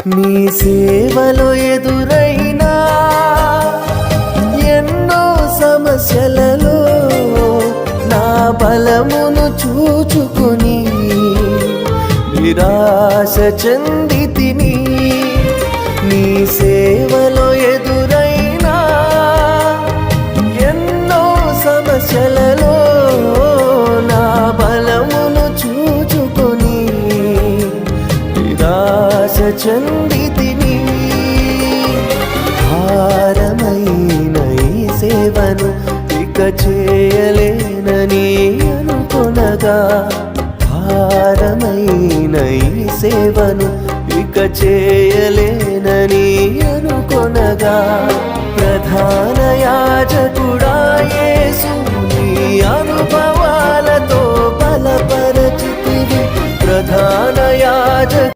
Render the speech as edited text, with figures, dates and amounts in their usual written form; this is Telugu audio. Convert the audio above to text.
నీ సేవలో ఎదురైనా ఎన్నో సమస్యలలో నా బలమును చూచుకుని నిరాశ చెందితిని. నీ సేవలో ఎదురైనా ఎన్నో సమస్యలలో నా బలమును చూచుకొని నిరాశ చెందితిని. భారమైన ఈ సేవను ఇక చేయలేనని అనుకొనగా, భారమైన ఈ సేవను ఇక చేయలేనని అనుకొనగా, ప్రధాన యాజకుడా యేసు నీ అనుభవాలతో బలపరచితివి. ప్రధాన యాజకుడా